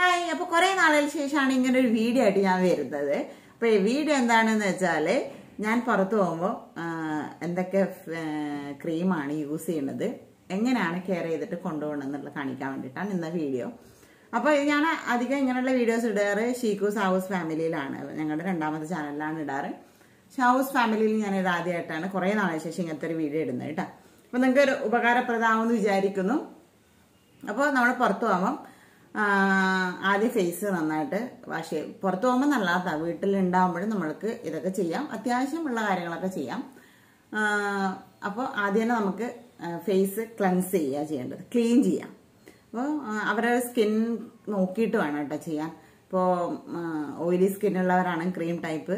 Hi, അപ്പോൾ കുറേ നാളുകൾക്ക് ശേഷമാണ് ഇങ്ങനെ ഒരു വീഡിയോ ആയിട്ട് ഞാൻ വരുന്നത്. അപ്പോൾ ഈ വീഡിയോ എന്താണെന്ന് വെച്ചാൽ ഞാൻ പുറത്ത് പോകുമ്പോൾ എന്തൊക്കെ ക്രീമാണ് യൂസ് ചെയ്യുന്നത്, എങ്ങനെയാണ് കെയർ ചെയ്തിട്ട് കൊണ്ടുപോകണം എന്നുള്ളത് കാണിക്കാൻ വേണ്ടിയിട്ടാണ് ഇന്ന വീഡിയോ. അപ്പോൾ ഞാൻ അധികം ഇങ്ങനെയുള്ള വീഡിയോസ് ഇടാറ് ഷീക്കൂസ് ഹൗസ് ഫാമിലിയിലാണ്, ഞങ്ങളുടെ രണ്ടാമത്തെ ചാനലിലാണ് ഇടാറ്. ഹൗസ് ഫാമിലിയിൽ ഞാൻ ഇത് ആദ്യമായിട്ടാണ് കുറേ നാളുകൾക്ക് ശേഷം ഇങ്ങനത്തെ ഒരു വീഡിയോ ഇടുന്നത് കേട്ടോ. അപ്പോൾ നിങ്ങൾക്ക് ഒരു ഉപകാരപ്രദമാകുമെന്ന് വിചാരിക്കുന്നു. അപ്പോൾ നമ്മൾ പുറത്ത് പോകുമ്പം ആദ്യം ഫേസ് നന്നായിട്ട് വാഷ് ചെയ്യും. പുറത്ത് പോകുമ്പോൾ നല്ലതാ, വീട്ടിലുണ്ടാകുമ്പോഴും നമ്മൾക്ക് ഇതൊക്കെ ചെയ്യാം, അത്യാവശ്യമുള്ള കാര്യങ്ങളൊക്കെ ചെയ്യാം. അപ്പോൾ ആദ്യം തന്നെ നമുക്ക് ഫേസ് ക്ലൻസ് ചെയ്യുക ചെയ്യേണ്ടത്, ക്ലീൻ ചെയ്യാം. അപ്പോൾ അവരുടെ സ്കിൻ നോക്കിയിട്ട് വേണം കേട്ടോ ചെയ്യാൻ. ഇപ്പോൾ ഓയിലി സ്കിന്നുള്ളവരാണെങ്കിൽ ക്രീം ടൈപ്പ്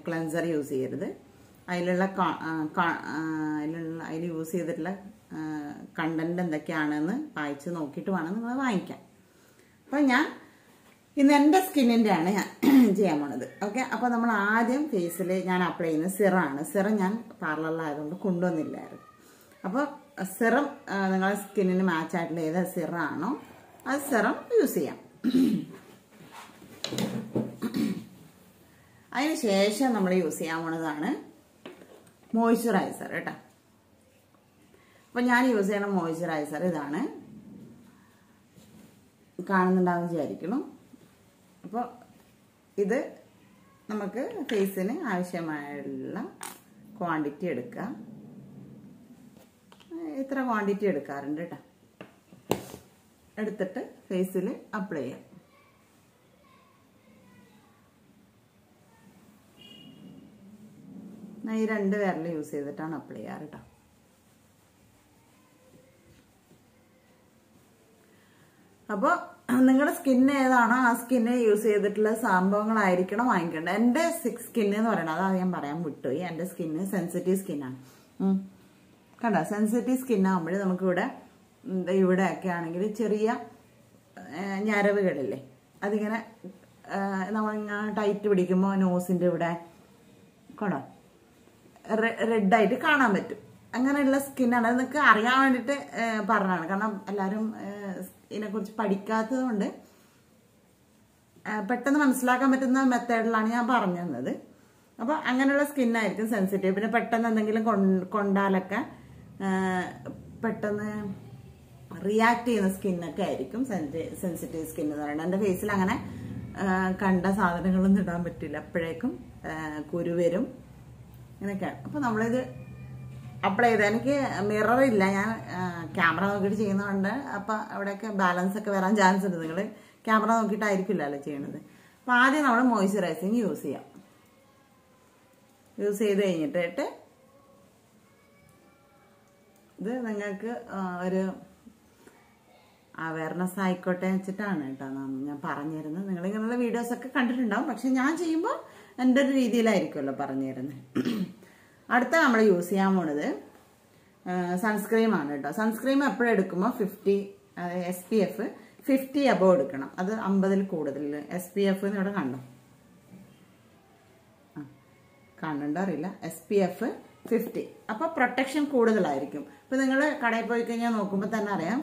ക്ലൻസർ യൂസ് ചെയ്യരുത്. അതിൽ യൂസ് ചെയ്തിട്ടുള്ള കണ്ടന്റ് എന്തൊക്കെയാണെന്ന് വായിച്ച് നോക്കിയിട്ട് വേണം നിങ്ങൾ വാങ്ങിക്കാൻ. അപ്പോൾ ഞാൻ ഇന്ന് എൻ്റെ സ്കിന്നിൻ്റെ ആണ് ഞാൻ ചെയ്യാൻ പോണത്. ഓക്കെ, അപ്പോൾ നമ്മൾ ആദ്യം ഫേസിൽ ഞാൻ അപ്ലൈ ചെയ്യുന്നത് സിറമാണ്. സിറം ഞാൻ പാർലറിലായതുകൊണ്ട് കൊണ്ടുവന്നില്ലായിരുന്നു. അപ്പോൾ സിറം നിങ്ങളുടെ സ്കിന്നിന് മാച്ച് ആയിട്ടുള്ള ഏത് സിറമാണോ അത് സിറം യൂസ് ചെയ്യാം. അതിന് ശേഷം നമ്മൾ യൂസ് ചെയ്യാൻ പോണതാണ് മോയ്സ്ചറൈസർ കേട്ടോ. അപ്പോൾ ഞാൻ യൂസ് ചെയ്യണ മോയ്സ്ചറൈസർ ഇതാണ്, കാണുന്നുണ്ടാവും വിചാരിക്കണം. അപ്പോൾ ഇത് നമുക്ക് ഫേസിന് ആവശ്യമായുള്ള ക്വാണ്ടിറ്റി എടുക്കുക. ഇത്ര ക്വാണ്ടിറ്റി എടുക്കാറുണ്ട് കേട്ടോ. എടുത്തിട്ട് ഫേസിൽ അപ്ലൈ ചെയ്യാം. ഞാൻ ഈ 2 വിരൽ യൂസ് ചെയ്തിട്ടാണ് അപ്ലൈ ചെയ്യാറ് കേട്ടോ. അപ്പോൾ നിങ്ങളുടെ സ്കിന്ന് ഏതാണോ ആ സ്കിന്ന് യൂസ് ചെയ്തിട്ടുള്ള സംഭവങ്ങളായിരിക്കണം വാങ്ങിക്കേണ്ടത്. എൻ്റെ സ്കിന്ന് എന്ന് പറയുന്നത് അതാണ് ഞാൻ പറയാൻ വിട്ടുപോയി. എൻ്റെ സ്കിന്ന് സെൻസിറ്റീവ് സ്കിന്നാണ്. കണ്ടോ, സെൻസിറ്റീവ് സ്കിന്നാകുമ്പോൾ നമുക്കിവിടെ ഇവിടെയൊക്കെ ആണെങ്കിൽ ചെറിയ ഞരവുകളില്ലേ, അതിങ്ങനെ നമ്മളിങ്ങനെ ടൈറ്റ് പിടിക്കുമ്പോൾ നോസിൻ്റെ ഇവിടെ കണ്ടോ റെഡായിട്ട് കാണാൻ പറ്റും. അങ്ങനെയുള്ള സ്കിന്നാണ്. അത് നിങ്ങൾക്ക് അറിയാൻ വേണ്ടിയിട്ട് പറഞ്ഞതാണ്. കാരണം എല്ലാവരും ഇതിനെക്കുറിച്ച് പഠിക്കാത്തത് കൊണ്ട് പെട്ടെന്ന് മനസ്സിലാക്കാൻ പറ്റുന്ന മെത്തേഡിലാണ് ഞാൻ പറഞ്ഞു തന്നത്. അപ്പോൾ അങ്ങനെയുള്ള സ്കിന്നായിരിക്കും സെൻസിറ്റീവ്. പിന്നെ പെട്ടെന്ന് എന്തെങ്കിലും കൊണ്ടാലൊക്കെ പെട്ടെന്ന് റിയാക്ട് ചെയ്യുന്ന സ്കിന്നൊക്കെ ആയിരിക്കും സെൻസിറ്റീവ് സ്കിൻ എന്ന് പറയുന്നത്. എൻ്റെ ഫേസിൽ അങ്ങനെ കണ്ട സാധനങ്ങളൊന്നും ഇടാൻ പറ്റില്ല, അപ്പോഴേക്കും കുരുവരും ഇങ്ങനെയൊക്കെയാണ്. അപ്പോൾ നമ്മളിത് അപ്ലൈ ചെയ്ത്, എനിക്ക് മിററില്ല, ഞാൻ ക്യാമറ നോക്കിയിട്ട് ചെയ്യുന്നതുകൊണ്ട് അപ്പം അവിടെയൊക്കെ ബാലൻസ് ഒക്കെ വരാൻ ചാൻസ് ഉണ്ട്. നിങ്ങൾ ക്യാമറ നോക്കിയിട്ടായിരിക്കില്ലല്ലോ ചെയ്യണത്. അപ്പോൾ ആദ്യം നമ്മൾ മോയ്സ്ചറൈസിങ് യൂസ് ചെയ്യാം. യൂസ് ചെയ്ത് കഴിഞ്ഞിട്ട് ഇത് നിങ്ങൾക്ക് ഒരു അവയർനെസ് ആയിക്കോട്ടെ വെച്ചിട്ടാണ് കേട്ടോ ഞാൻ പറഞ്ഞു തരുന്നത്. നിങ്ങളിങ്ങനെയുള്ള വീഡിയോസൊക്കെ കണ്ടിട്ടുണ്ടാവും, പക്ഷെ ഞാൻ ചെയ്യുമ്പോൾ എൻ്റെ ഒരു രീതിയിലായിരിക്കുമല്ലോ പറഞ്ഞു തരുന്നത്. അടുത്ത നമ്മൾ യൂസ് ചെയ്യാൻ പോണത് സൺസ്ക്രീമാണ് കേട്ടോ. സൺസ്ക്രീം എപ്പോഴും എടുക്കുമ്പോൾ 50 SPF 50 അബോവ് എടുക്കണം. അത് 50-ൽ കൂടുതൽ SPF എന്ന് ഇവിടെ കാണുന്നുണ്ടോ അറിയില്ല. SPF 50. അപ്പോൾ പ്രൊട്ടക്ഷൻ കൂടുതലായിരിക്കും. ഇപ്പോൾ നിങ്ങൾ കടയിൽ പോയി കഴിഞ്ഞാൽ നോക്കുമ്പോൾ തന്നെ അറിയാം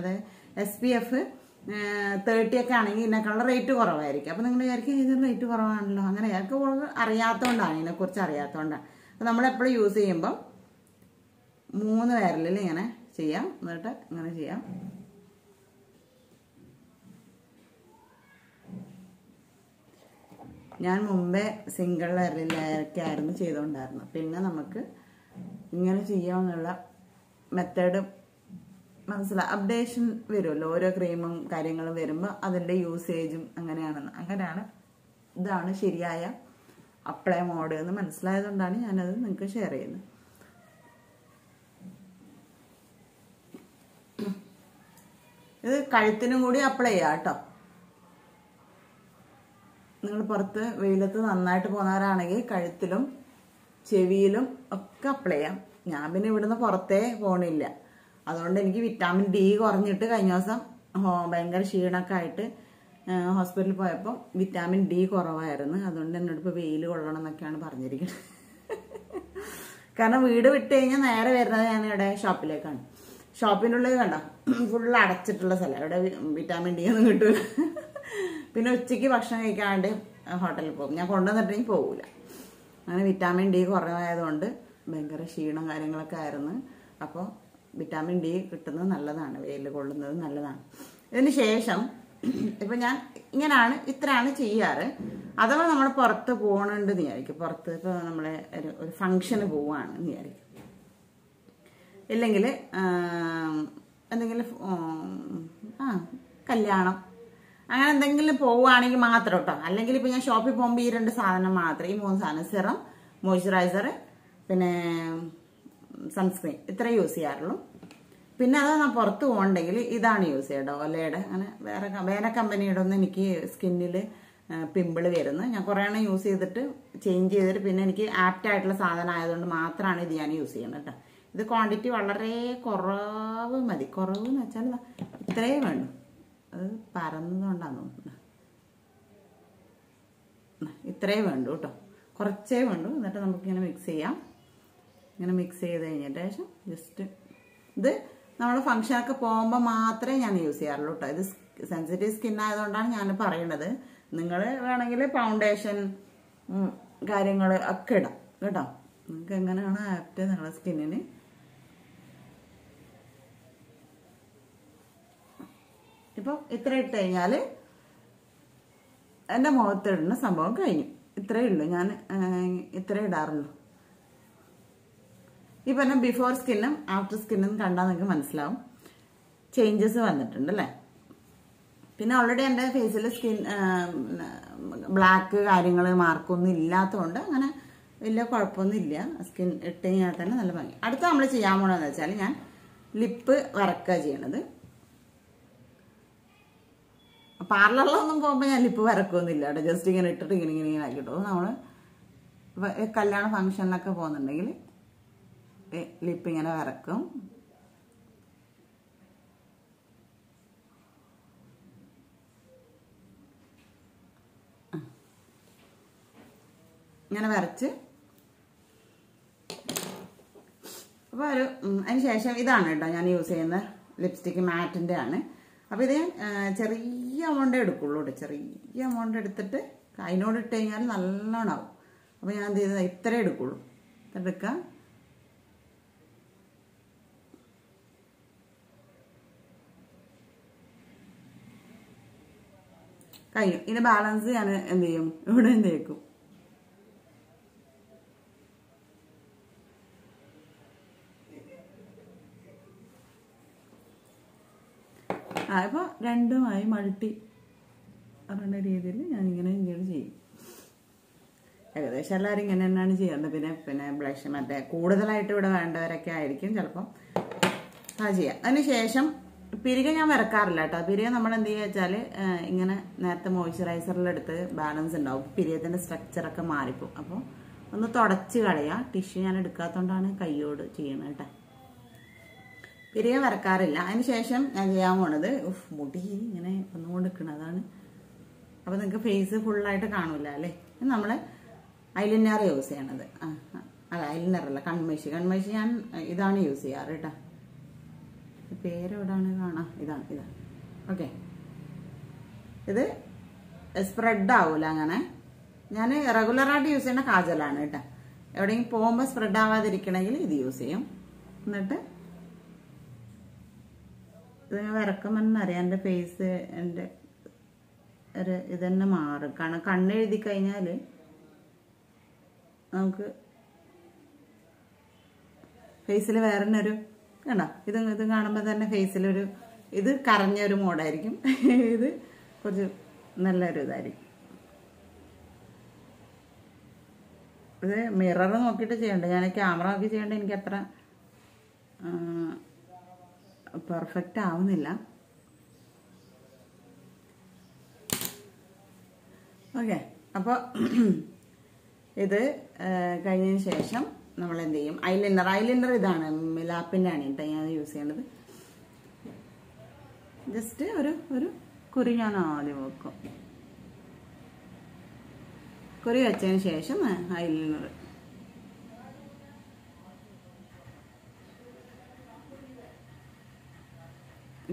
അത് SPF 30 ഒക്കെ ആണെങ്കിൽ ഇതിനേക്കാളുള്ള റേറ്റ് കുറവായിരിക്കും. അപ്പോൾ നിങ്ങൾ വിചാരിക്കും ഇത് റേറ്റ് കുറവാണല്ലോ, അങ്ങനെ ഞങ്ങൾക്ക് അറിയാത്തതുകൊണ്ടാണ്, ഇതിനെക്കുറിച്ച് അറിയാത്തതുകൊണ്ടാണ്. അപ്പോൾ നമ്മളെപ്പോഴും യൂസ് ചെയ്യുമ്പം 3 വിരലിൽ ഇങ്ങനെ ചെയ്യാം, എന്നിട്ട് ഇങ്ങനെ ചെയ്യാം. ഞാൻ മുമ്പേ സിംഗിൾ വിരലിലൊക്കെ ആയിരുന്നു ചെയ്തുകൊണ്ടായിരുന്നു. പിന്നെ നമുക്ക് ഇങ്ങനെ ചെയ്യാമെന്നുള്ള മെത്തേഡ് മനസ്സിലായി. അപ്ഡേഷൻ വരുമല്ലോ, ഓരോ ക്രീമും കാര്യങ്ങളും വരുമ്പോൾ അതിൻ്റെ യൂസേജും അങ്ങനെയാണ്. ഇതാണ് ശരിയായ അപ്ലൈ മോഡ് എന്ന് മനസ്സിലായതുകൊണ്ടാണ് ഞാനത് നിങ്ങൾക്ക് ഷെയർ ചെയ്യുന്നത്. ഇത് കഴുത്തിനും കൂടി അപ്ലൈ ചെയ്യാം കേട്ടോ. നിങ്ങൾ പുറത്ത് വെയിലത്ത് നന്നായിട്ട് പോകുന്നവരാണെങ്കിൽ കഴുത്തിലും ചെവിയിലും ഒക്കെ അപ്ലൈ ചെയ്യാം. ഞാൻ പിന്നെ ഇവിടുന്ന് പുറത്തേ പോണില്ല, അതുകൊണ്ട് എനിക്ക് വിറ്റാമിൻ D കുറഞ്ഞിട്ട് കഴിഞ്ഞ ദിവസം ഭയങ്കര ക്ഷീണമൊക്കെ ആയിട്ട് ഹോസ്പിറ്റലിൽ പോയപ്പോൾ വിറ്റാമിൻ D കുറവായിരുന്നു. അതുകൊണ്ട് എന്നോട് ഇപ്പോൾ വെയിൽ കൊള്ളണം എന്നൊക്കെയാണ് പറഞ്ഞിരിക്കുന്നത്. കാരണം വീട് വിട്ട് കഴിഞ്ഞാൽ നേരെ വരുന്നത് ഞാൻ ഇവിടെ ഷോപ്പിലേക്കാണ്. ഷോപ്പിൻ്റെ ഉള്ളിൽ കണ്ടോ ഫുള്ള് അടച്ചിട്ടുള്ള സ്ഥലം, ഇവിടെ വിറ്റാമിൻ ഡി ഒന്നും കിട്ടൂല. പിന്നെ ഉച്ചയ്ക്ക് ഭക്ഷണം കഴിക്കാണ്ട് ഹോട്ടലിൽ പോകും, ഞാൻ കൊണ്ടുവന്നിട്ടെങ്കിൽ പോകില്ല. അങ്ങനെ വിറ്റാമിൻ ഡി കുറവായതുകൊണ്ട് ഭയങ്കര ക്ഷീണം കാര്യങ്ങളൊക്കെ ആയിരുന്നു. അപ്പോൾ വിറ്റാമിൻ ഡി കിട്ടുന്നത് നല്ലതാണ്, വെയിൽ കൊള്ളുന്നത് നല്ലതാണ്. ഇതിന് ശേഷം ഇപ്പം ഞാൻ ഇത്രയാണ് ചെയ്യാറ്. അഥവാ നമ്മൾ പുറത്ത് പോകണമെന്ന് വിചാരിക്കും, പുറത്ത് ഇപ്പോൾ നമ്മളെ ഒരു ഫംഗ്ഷന് പോവുകയാണെന്ന് വിചാരിക്കും, ഇല്ലെങ്കിൽ എന്തെങ്കിലും കല്യാണം അങ്ങനെ എന്തെങ്കിലും പോവുകയാണെങ്കിൽ മാത്രം കേട്ടോ. അല്ലെങ്കിൽ ഇപ്പം ഞാൻ ഷോപ്പിൽ പോകുമ്പോൾ ഈ 2 സാധനം മാത്രം, ഈ 3 സാധനം, സിറം, മോയ്സ്ചറൈസർ, പിന്നെ സൺസ്ക്രീൻ, ഇത്ര യൂസ് ചെയ്യാറുള്ളൂ. പിന്നെ അത് ഞാൻ പുറത്ത് പോകണമെങ്കിൽ ഇതാണ് യൂസ് ചെയ്യുക, ഡോലയുടെ. അങ്ങനെ വേറെ കമ്പനിയുടെ ഒന്നും എനിക്ക് സ്കിന്നിൽ പിമ്പിൾ വരുന്നത്, ഞാൻ കുറേ എണ്ണം യൂസ് ചെയ്തിട്ട് ചേഞ്ച് ചെയ്തിട്ട് പിന്നെ എനിക്ക് ആപ്റ്റ് ആയിട്ടുള്ള സാധനം ആയതുകൊണ്ട് മാത്രമാണ് ഇത് ഞാൻ യൂസ് ചെയ്യുന്നത് കേട്ടോ. ഇത് ക്വാണ്ടിറ്റി വളരെ കുറവ് മതി. കുറവെന്ന് വെച്ചാൽ ഇത്രയേ വേണ്ടു, അത് പരന്നതുകൊണ്ടാണ് തോന്നുന്നത്. ഇത്രയേ വേണ്ടു കേട്ടോ, കുറച്ചേ വേണ്ടു. എന്നിട്ട് നമുക്കിങ്ങനെ മിക്സ് ചെയ്യാം. ഇങ്ങനെ മിക്സ് ചെയ്ത് കഴിഞ്ഞിട്ട് ശേഷം ജസ്റ്റ് ഇത് നമ്മൾ ഫംഗ്ഷനൊക്കെ പോകുമ്പോൾ മാത്രമേ ഞാൻ യൂസ് ചെയ്യാറുള്ളൂ കേട്ടോ. ഇത് സെൻസിറ്റീവ് സ്കിൻ ആയതുകൊണ്ടാണ് ഞാൻ പറയുന്നത്. നിങ്ങൾ വേണമെങ്കിൽ ഫൗണ്ടേഷൻ കാര്യങ്ങൾ ഒക്കെ ഇടാം കേട്ടോ, നിങ്ങൾക്ക് എങ്ങനെയാണ് ആപ്റ്റ് നിങ്ങളുടെ സ്കിന്നിന്. ഇപ്പം ഇത്ര ഇട്ട് കഴിഞ്ഞാൽ എൻ്റെ മുഖത്തിടുന്ന സംഭവം കഴിഞ്ഞു. ഇത്രയേ ഉള്ളൂ, ഞാൻ ഇത്രേ ഇടാറുള്ളൂ. ഇപ്പം എന്നെ ബിഫോർ സ്കിന്നും ആഫ്റ്റർ സ്കിന്നും കണ്ടാൽ നിങ്ങൾക്ക് മനസ്സിലാവും ചേഞ്ചസ് വന്നിട്ടുണ്ട് അല്ലേ. പിന്നെ ഓൾറെഡി എൻ്റെ ഫേസിൽ സ്കിൻ ബ്ലാക്ക് കാര്യങ്ങൾ മാർക്കൊന്നും ഇല്ലാത്തതുകൊണ്ട് അങ്ങനെ വലിയ കുഴപ്പമൊന്നും ഇല്ല. സ്കിൻ ഇട്ട് കഴിഞ്ഞാൽ തന്നെ നല്ല ഭംഗി. അടുത്ത നമ്മൾ ചെയ്യാൻ പോകണമെന്ന് വെച്ചാൽ ഞാൻ ലിപ്പ് വരക്കുക ചെയ്യണത്. പാർലറിലൊന്നും പോകുമ്പോൾ ഞാൻ ലിപ്പ് വരക്കൊന്നുമില്ല കേട്ടോ, ജസ്റ്റ് ഇങ്ങനെ ഇട്ടിട്ട് ഇങ്ങനെ ആക്കിട്ടോ. നമ്മൾ കല്യാണ ഫംഗ്ഷനിലൊക്കെ പോകുന്നുണ്ടെങ്കിൽ ലിപ്പ് ഇങ്ങനെ വരക്കും. ഇങ്ങനെ വരച്ച് അപ്പോൾ അതിന് ശേഷം ഇതാണ് കേട്ടോ ഞാൻ യൂസ് ചെയ്യുന്ന ലിപ്സ്റ്റിക്ക്, മാറ്റിൻ്റെ ആണ്. അപ്പോൾ ഇത് ചെറിയ എമൗണ്ടേ എടുക്കുള്ളൂ കേട്ടോ, ചെറിയ എമൗണ്ട് എടുത്തിട്ട് അതിനോട് ഇട്ട് കഴിഞ്ഞാൽ നല്ലോണം ആവും. അപ്പോൾ ഞാൻ എന്ത് ചെയ്തത് ഇത്രേ എടുക്കുള്ളൂ, എടുക്കുക. കഴിയും. ഇതിന് ബാലൻസ് ഞാൻ എന്ത് ചെയ്യും, ഇവിടെ തേക്കും. ഇപ്പോൾ രണ്ടുമായി മൾട്ടി പറയുന്ന രീതിയിൽ ഞാനിങ്ങനെ ചെയ്യും. ഏകദേശം എല്ലാവരും ഇങ്ങനെ തന്നെയാണ് ചെയ്യുന്നത്. പിന്നെ ബ്ലഷ് മറ്റേ കൂടുതലായിട്ട് ഇവിടെ വേണ്ടവരൊക്കെ ആയിരിക്കും ചിലപ്പം അത് ചെയ്യാം. അതിന് ശേഷം പിരിക ഞാൻ വരക്കാറില്ല കേട്ടോ. പിരിക നമ്മൾ എന്ത് ചെയ്യുക വെച്ചാൽ ഇങ്ങനെ നേരത്തെ മോയ്സ്ചറൈസറിലെടുത്ത് ബാലൻസ് ഉണ്ടാവും, പിരിയത്തിൻ്റെ സ്ട്രക്ചറൊക്കെ മാറിപ്പോവും. അപ്പോൾ ഒന്ന് തുടച്ച് കളയുക. ടിഷ്യൂ ഞാൻ എടുക്കാത്തതുകൊണ്ടാണ് കൈയോട് ചെയ്യണത് കേട്ടോ. പിരിക വരക്കാറില്ല. അതിന് ശേഷം ഞാൻ ചെയ്യാൻ പോണത് മുടി ഇങ്ങനെ വന്നുകൊണ്ട് നിൽക്കണം, അതാണ്. അപ്പോൾ നിങ്ങൾക്ക് ഫേസ് ഫുള്ളായിട്ട് കാണൂല അല്ലേ. നമ്മൾ ഐലൈനർ യൂസ് ചെയ്യണത്. അല്ല ഐലൈനറല്ല, കൺമഷി ഞാൻ ഇതാണ് യൂസ് ചെയ്യാറ് കേട്ടോ. പേരെവിടാണ് കാണാം, ഇതാണ്. ഓക്കെ, ഇത് സ്പ്രെഡ് ആവൂല അങ്ങനെ. ഞാൻ റെഗുലറായിട്ട് യൂസ് ചെയ്യുന്ന കാജലാണ് കേട്ടോ. എവിടെയെങ്കിലും പോകുമ്പോൾ സ്പ്രെഡ് ആവാതിരിക്കണമെങ്കിൽ ഇത് യൂസ് ചെയ്യും. എന്നിട്ട് ഇത് ഞാൻ വരക്കുമെന്നറിയാം, എൻ്റെ ഫേസ് എൻ്റെ ഒരു ഇതന്നെ മാറും. കാരണം കണ്ണെഴുതി കഴിഞ്ഞാൽ നമുക്ക് ഫേസിൽ വേറെ തന്നെ ഒരു കണ്ടോ, ഇത് കാണുമ്പോൾ തന്നെ ഫേസിലൊരു ഇത് കരഞ്ഞൊരു മോഡായിരിക്കും, ഇത് കുറച്ച് നല്ലൊരു ഇതായിരിക്കും. ഇത് മിറർ നോക്കിയിട്ട് ചെയ്യണ്ട, ഞാൻ ക്യാമറ നോക്കി ചെയ്യേണ്ട എനിക്ക് അത്ര പെർഫെക്റ്റ് ആവുന്നില്ല. ഓക്കെ, അപ്പോൾ ഇത് കഴിഞ്ഞതിന് ശേഷം നമ്മൾ എന്ത് ചെയ്യും, ഐലൈനർ ഇതാണ് മിലാപ്പിൻ്റെ ആണ് കേട്ടോ ഞാൻ യൂസ് ചെയ്യണത്. ജസ്റ്റ് ഒരു കുറി ഞാൻ ആദ്യം വെക്കും. കുറി വെച്ചതിന് ശേഷം ഐലൈനർ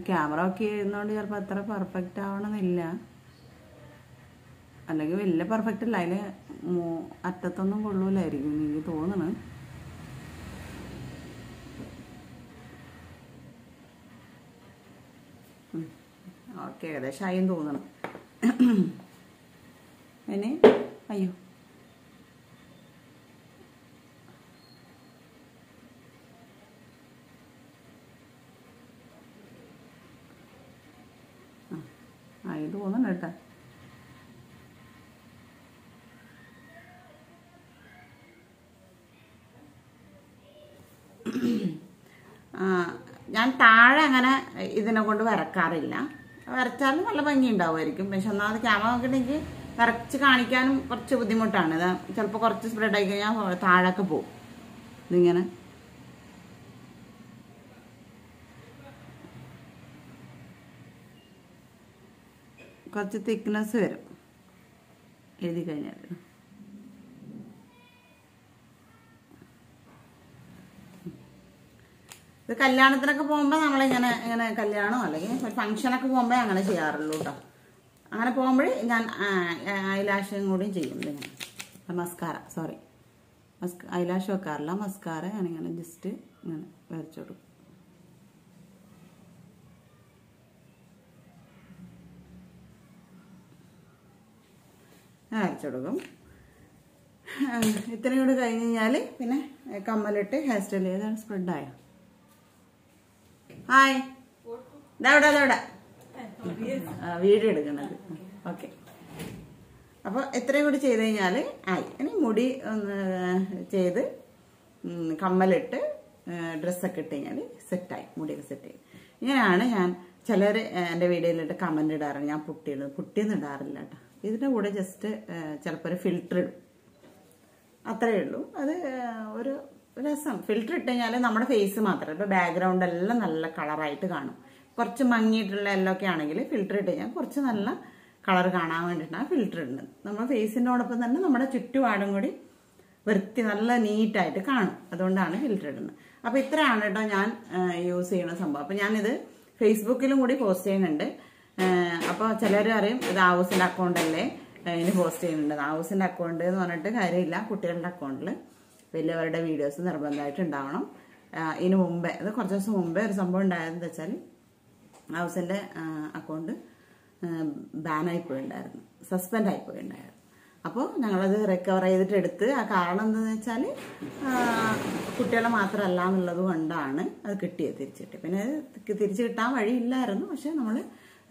ക്യാമറ ഒക്കെ ചെയ്യുന്നതുകൊണ്ട് ചിലപ്പോൾ അത്ര പെർഫെക്റ്റ് ആവണമെന്നില്ല, അല്ലെങ്കിൽ വലിയ പെർഫെക്റ്റ് അല്ല. അതിൽ അറ്റത്തൊന്നും കൊള്ളൂലായിരിക്കും എനിക്ക് തോന്നണ്. ഓക്കെ, ഏകദേശം ആയും തോന്നണം. ഇനി അയ്യോ ആയി തോന്നണം കേട്ടോ. ഞാൻ താഴെ അങ്ങനെ ഇതിനെ കൊണ്ട് വരക്കാറില്ല. വരച്ചാലും നല്ല ഭംഗി ഉണ്ടാവുമായിരിക്കും. പക്ഷെ ഒന്നാമത് ക്യാമറ നോക്കിയിട്ടുണ്ടെങ്കിൽ വരച്ച് കാണിക്കാനും കുറച്ച് ബുദ്ധിമുട്ടാണ്. ഇത് ചിലപ്പോൾ കുറച്ച് സ്പ്രെഡ് ആയി കഴിഞ്ഞാൽ താഴൊക്കെ പോകും. ഇതിങ്ങനെ കുറച്ച് തിക്നെസ് വരും എഴുതി കഴിഞ്ഞാൽ. ഇത് കല്യാണത്തിനൊക്കെ പോകുമ്പോൾ നമ്മളിങ്ങനെ ഇങ്ങനെ കല്യാണമോ അല്ലെങ്കിൽ ഒരു ഫംഗ്ഷനൊക്കെ പോകുമ്പോൾ അങ്ങനെ ചെയ്യാറുള്ളൂ കേട്ടോ. അങ്ങനെ പോകുമ്പോൾ ഞാൻ ഐലാഷും കൂടിയും ചെയ്യും. ഇതിങ്ങനെ മസ്കാര, സോറി, ഐലാഷ് വെക്കാറില്ല, മസ്കാര ഞാനിങ്ങനെ ജസ്റ്റ് ഇങ്ങനെ വരച്ചു കൊടുക്കും. വരച്ചു കൊടുക്കും. ഇത്രയും കൂടി കഴിഞ്ഞ് കഴിഞ്ഞാൽ പിന്നെ കമ്മലിട്ട് ഹെയർ സ്റ്റൈൽ ചെയ്താണ് സ്പ്രെഡായ. ഹായ്, ഇതവിടെ വീഡിയോ എടുക്കണത്. ഓക്കെ, അപ്പോൾ ഇത്രയും കൂടി ചെയ്ത് കഴിഞ്ഞാൽ ആയി. ഇനി മുടി ഒന്ന് ചെയ്ത് കമ്മലിട്ട് ഡ്രസ്സൊക്കെ ഇട്ട് കഴിഞ്ഞാൽ സെറ്റായി, മുടിയൊക്കെ സെറ്റായി. ഇങ്ങനെയാണ് ഞാൻ. ചിലർ എൻ്റെ വീഡിയോയിലിട്ട് കമൻറ്റ് ഇടാറുണ്ട് ഞാൻ പുട്ടിയൊന്നും ഇടാറില്ല കേട്ടോ. ഇതിൻ്റെ കൂടെ ജസ്റ്റ് ചിലപ്പോൾ ഒരു ഫിൽറ്റർ ഇടും, അത്രയേ ഉള്ളൂ. അത് ഒരു രസം. ഫിൽറ്റർ ഇട്ട് കഴിഞ്ഞാൽ നമ്മുടെ ഫേസ് മാത്രമല്ല, ഇപ്പോൾ ബാക്ക്ഗ്രൗണ്ട് എല്ലാം നല്ല കളറായിട്ട് കാണും. കുറച്ച് മങ്ങിയിട്ടുള്ള എല്ലാം ഒക്കെ ആണെങ്കിൽ ഫിൽറ്റർ ഇട്ട് കഴിഞ്ഞാൽ കുറച്ച് നല്ല കളർ കാണാൻ വേണ്ടിയിട്ടാണ് ഫിൽറ്റർ ഇടുന്നത്. നമ്മുടെ ഫേസിനോടൊപ്പം തന്നെ നമ്മുടെ ചുറ്റുപാടും കൂടി നല്ല നീറ്റായിട്ട് കാണും. അതുകൊണ്ടാണ് ഫിൽറ്റർ ഇടുന്നത്. അപ്പോൾ ഇത്രയാണ് കേട്ടോ ഞാൻ യൂസ് ചെയ്യുന്ന സംഭവം. അപ്പോൾ ഞാനിത് ഫേസ്ബുക്കിലും കൂടി പോസ്റ്റ് ചെയ്യുന്നുണ്ട്. അപ്പോൾ ചിലർ അറിയും ഇത് ആവൂസിൻ്റെ അക്കൗണ്ട് അല്ലേ ഇതിന് പോസ്റ്റ് ചെയ്യുന്നുണ്ട്. ആവൂസിൻ്റെ അക്കൗണ്ട് എന്ന് പറഞ്ഞിട്ട് കാര്യമില്ല. കുട്ടികളുടെ അക്കൗണ്ടിൽ വലിയവരുടെ വീഡിയോസ് നിർബന്ധമായിട്ട് ഉണ്ടാവണം. ഇതിന് മുമ്പേ, അത് കുറച്ച് ദിവസം മുമ്പേ ഒരു സംഭവം ഉണ്ടായതെന്ന് വെച്ചാൽ ആവൂസിൻ്റെ അക്കൗണ്ട് ബാനായി പോയിണ്ടായിരുന്നു, സസ്പെൻഡ് ആയി പോയിണ്ടായിരുന്നു. അപ്പോൾ ഞങ്ങളത് റിക്കവർ ചെയ്തിട്ട് എടുത്ത്. ആ കാരണം എന്താണെന്ന് വെച്ചാൽ കുട്ടികളെ മാത്രമല്ല എന്നുള്ളത് കൊണ്ടാണ് അത് കിട്ടിയത്, തിരിച്ചിട്ട്. പിന്നെ അത് തിരിച്ചു കിട്ടാൻ വഴിയില്ലായിരുന്നു. പക്ഷെ നമ്മൾ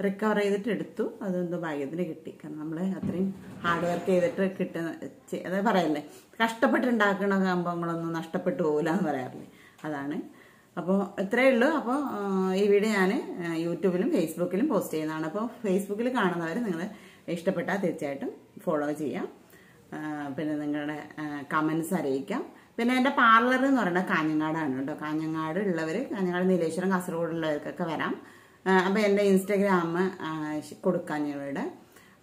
റിക്കവർ ചെയ്തിട്ട് എടുത്തു. അതെന്തോ ഭാഗ്യത്തിന് കിട്ടി. കാരണം നമ്മൾ അത്രയും ഹാർഡ് വർക്ക് ചെയ്തിട്ട് കിട്ടുന്ന, അത് പറയല്ലേ, കഷ്ടപ്പെട്ടുണ്ടാക്കുന്ന സംഭവങ്ങളൊന്നും നഷ്ടപ്പെട്ടു പോകില്ല എന്ന് പറയാറില്ലേ, അതാണ്. അപ്പോൾ ഇത്രയേ ഉള്ളൂ. അപ്പോൾ ഈ വീഡിയോ ഞാൻ യൂട്യൂബിലും ഫേസ്ബുക്കിലും പോസ്റ്റ് ചെയ്യുന്നതാണ്. അപ്പോൾ ഫേസ്ബുക്കിൽ കാണുന്നവർ നിങ്ങൾ ഇഷ്ടപ്പെട്ടാൽ തീർച്ചയായിട്ടും ഫോളോ ചെയ്യാം. പിന്നെ നിങ്ങളുടെ കമൻസ് അറിയിക്കാം. പിന്നെ എൻ്റെ പാർലർ എന്ന് പറയുന്നത് കാഞ്ഞങ്ങാടാണ് കേട്ടോ. കാഞ്ഞങ്ങാട് ഉള്ളവർ, കാഞ്ഞങ്ങാട് നീലേശ്വരം കാസർഗോഡ് ഉള്ളവർക്കൊക്കെ വരാം. അപ്പോൾ എൻ്റെ ഇൻസ്റ്റഗ്രാം കൊടുക്കാം ഞാൻ ഇവിടെ.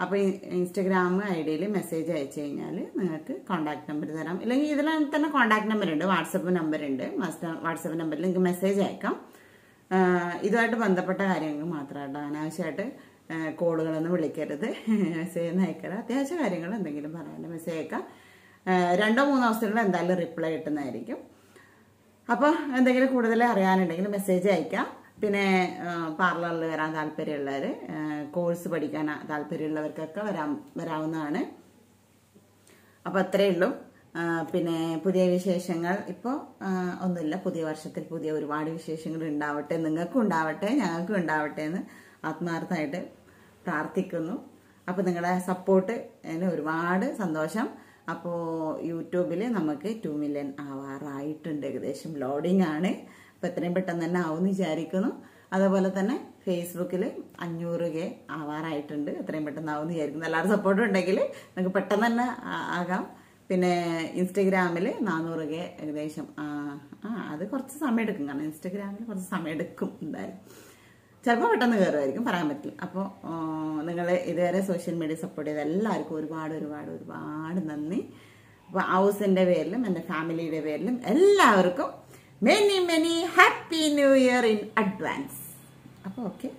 അപ്പോൾ ഇൻസ്റ്റഗ്രാം ഐഡിയിൽ മെസ്സേജ് അയച്ചു കഴിഞ്ഞാൽ നിങ്ങൾക്ക് കോൺടാക്ട് നമ്പർ തരാം. ഇല്ലെങ്കിൽ ഇതിൽ തന്നെ കോൺടാക്ട് നമ്പർ ഉണ്ട്, വാട്സപ്പ് നമ്പർ ഉണ്ട്. വാട്സപ്പ് നമ്പറിൽ നിങ്ങൾക്ക് മെസ്സേജ് അയക്കാം. ഇതുമായിട്ട് ബന്ധപ്പെട്ട കാര്യങ്ങൾ മാത്രമായിട്ട് അനാവശ്യമായിട്ട് കോളുകളൊന്നും വിളിക്കരുത്, മെസ്സേജ് ഒന്നും അയക്കരുത്. അത്യാവശ്യ കാര്യങ്ങൾ എന്തെങ്കിലും പറയാൻ മെസ്സേജ് അയക്കാം. 2-3 ദിവസത്തിനുള്ളിൽ എന്തായാലും റിപ്ലൈ കിട്ടുന്നതായിരിക്കും. അപ്പോൾ എന്തെങ്കിലും കൂടുതൽ അറിയാനുണ്ടെങ്കിൽ മെസ്സേജ് അയക്കാം. പിന്നെ പാർലറിൽ വരാൻ താല്പര്യമുള്ളവർ, കോഴ്സ് പഠിക്കാൻ താല്പര്യമുള്ളവർക്കൊക്കെ വരാവുന്നതാണ്. അപ്പോൾ അത്രയേ ഉള്ളൂ. പിന്നെ പുതിയ വിശേഷങ്ങൾ ഇപ്പോൾ ഒന്നുമില്ല. പുതിയ വർഷത്തിൽ പുതിയ ഒരുപാട് വിശേഷങ്ങൾ ഉണ്ടാവട്ടെ, നിങ്ങൾക്കും ഉണ്ടാവട്ടെ, ഞങ്ങൾക്കും ഉണ്ടാവട്ടെ എന്ന് ആത്മാർത്ഥമായിട്ട് പ്രാർത്ഥിക്കുന്നു. അപ്പോൾ നിങ്ങളുടെ സപ്പോർട്ട് അതിന് ഒരുപാട് സന്തോഷം. അപ്പോൾ യൂട്യൂബിൽ നമുക്ക് 2 മില്യൺ ആവാറായിട്ടുണ്ട്. ഏകദേശം ലോഡിംഗ് ആണ്. അപ്പോൾ എത്രയും പെട്ടെന്ന് തന്നെ ആവുമെന്ന് വിചാരിക്കുന്നു. അതുപോലെ തന്നെ ഫേസ്ബുക്കിൽ 500K ആവാറായിട്ടുണ്ട്. എത്രയും പെട്ടെന്ന് ആവുമെന്ന് വിചാരിക്കുന്നു. എല്ലാവരും സപ്പോർട്ടും ഉണ്ടെങ്കിൽ നമുക്ക് പെട്ടെന്ന് തന്നെ ആകാം. പിന്നെ ഇൻസ്റ്റഗ്രാമിൽ 400K ഏകദേശം. അത് കുറച്ച് സമയം എടുക്കും. കാരണം ഇൻസ്റ്റഗ്രാമിൽ കുറച്ച് സമയം എടുക്കും എന്തായാലും. ചിലപ്പോൾ പെട്ടെന്ന് കയറുമായിരിക്കും, പറയാൻ പറ്റില്ല. അപ്പോൾ നിങ്ങൾ ഇതുവരെ സോഷ്യൽ മീഡിയ സപ്പോർട്ട് ചെയ്ത എല്ലാവർക്കും ഒരുപാട് നന്ദി. അപ്പോൾ ഹൗസിൻ്റെ പേരിലും എൻ്റെ ഫാമിലിയുടെ പേരിലും എല്ലാവർക്കും many happy new year in advance. അപ്പോൾ ഓക്കെ.